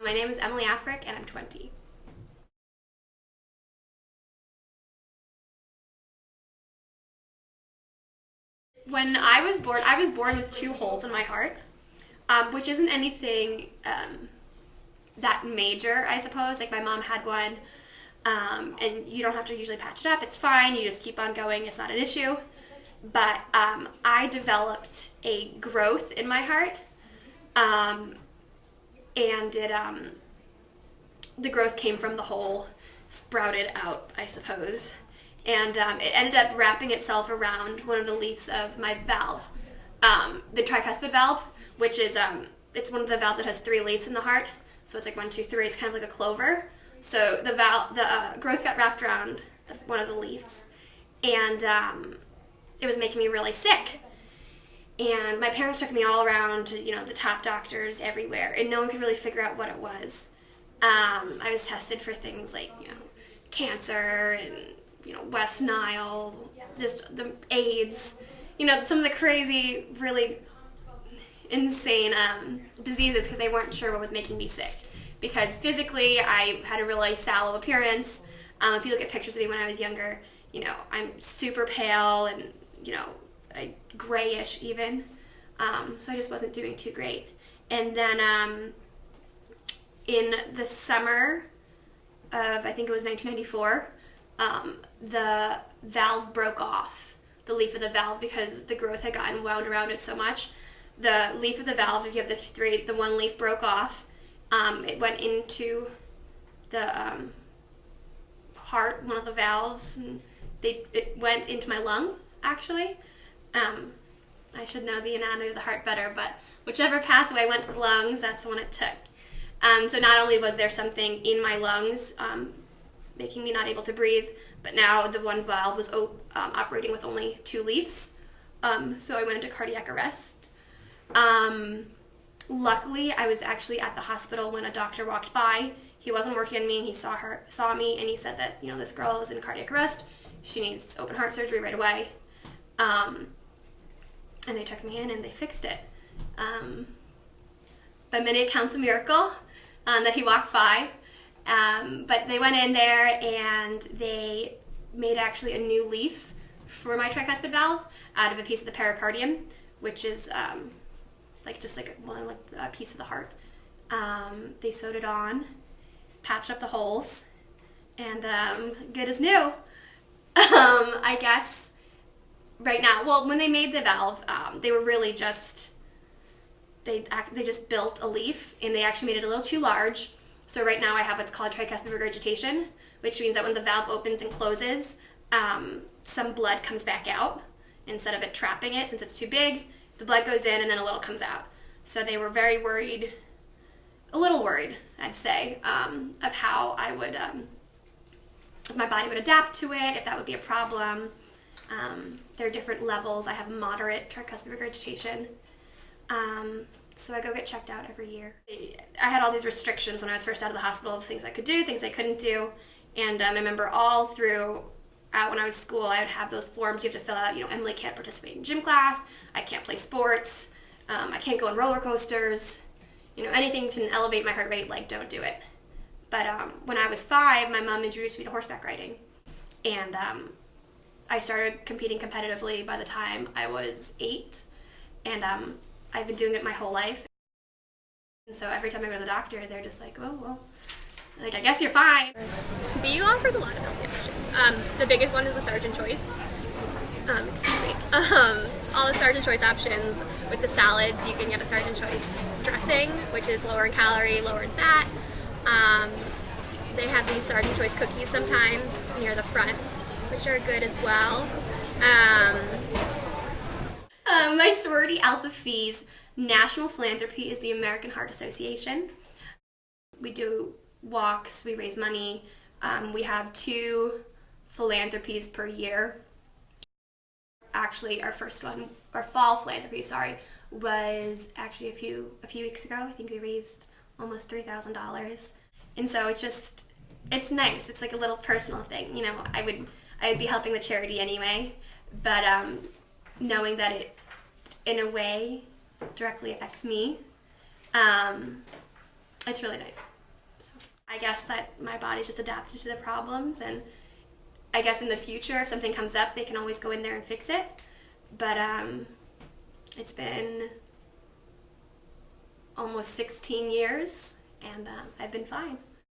My name is Emily Africk and I'm 20. When I was born with 2 holes in my heart, which isn't anything that major, I suppose. Like my mom had one, and you don't have to usually patch it up. It's fine. You just keep on going. It's not an issue. But I developed a growth in my heart, and the growth came from the hole, sprouted out, I suppose. And it ended up wrapping itself around one of the leaves of my valve, the tricuspid valve, which is, it's one of the valves that has 3 leaves in the heart. So it's like 1, 2, 3. It's kind of like a clover. So the growth got wrapped around one of the leaves, and it was making me really sick. And my parents took me all around to, the top doctors everywhere, and no one could really figure out what it was. I was tested for things like, cancer and, West Nile, just the AIDS, some of the crazy, really insane diseases, because they weren't sure what was making me sick. Because physically, I had a really sallow appearance. If you look at pictures of me when I was younger, I'm super pale and, grayish even. So I just wasn't doing too great. And then in the summer of, I think it was 1994, the valve broke off, the leaf of the valve, because the growth had gotten wound around it so much. The leaf of the valve, if you have the 1 leaf broke off. It went into the heart, one of the valves, and it went into my lung, actually. I should know the anatomy of the heart better, but whichever pathway went to the lungs, that's the one it took. So not only was there something in my lungs making me not able to breathe, but now the one valve was operating with only 2 leaves. So I went into cardiac arrest. Luckily, I was actually at the hospital when a doctor walked by. He wasn't working on me, and he saw me, and he said that, this girl is in cardiac arrest. She needs open heart surgery right away. And they took me in, and they fixed it. By many accounts, a miracle that he walked by. But they went in there, and they made actually a new leaf for my tricuspid valve out of a piece of the pericardium, which is just like a piece of the heart. They sewed it on, patched up the holes, and good as new. I guess right now, well, when they made the valve, they were really just, they just built a leaf, and they actually made it a little too large. So right now I have what's called tricuspid regurgitation, which means that when the valve opens and closes, some blood comes back out instead of it trapping it. Since it's too big, the blood goes in and then a little comes out. So they were very worried, a little worried, I'd say, of how I would, if my body would adapt to it, if that would be a problem. There are different levels. I have moderate tricuspid regurgitation. So I go get checked out every year. I had all these restrictions when I was first out of the hospital of things I could do, things I couldn't do. And I remember all through when I was in school, I would have those forms you have to fill out. Emily can't participate in gym class. I can't play sports. I can't go on roller coasters. Anything to elevate my heart rate, don't do it. But when I was 5, my mom introduced me to horseback riding. And I started competing competitively by the time I was 8. And I've been doing it my whole life. And so every time I go to the doctor, they're just like, oh, well, I guess you're fine. BU offers a lot of healthy options. The biggest one is the Sergeant Choice. Excuse me. All the Sergeant Choice options with the salads, you can get a Sergeant Choice dressing, which is lower in calorie, lower in fat. They have these Sergeant Choice cookies sometimes near the front, which are good as well. My sorority Alpha Phi's national philanthropy is the American Heart Association. We do walks, we raise money. We have 2 philanthropies per year. Actually, our first one, our fall philanthropy, was actually a few weeks ago. I think we raised almost $3,000. And so it's nice. It's like a little personal thing. I would be helping the charity anyway, but knowing that it, in a way, directly affects me, it's really nice. I guess that my body's just adapted to the problems, and I guess in the future, if something comes up, they can always go in there and fix it. But it's been almost 16 years, and I've been fine.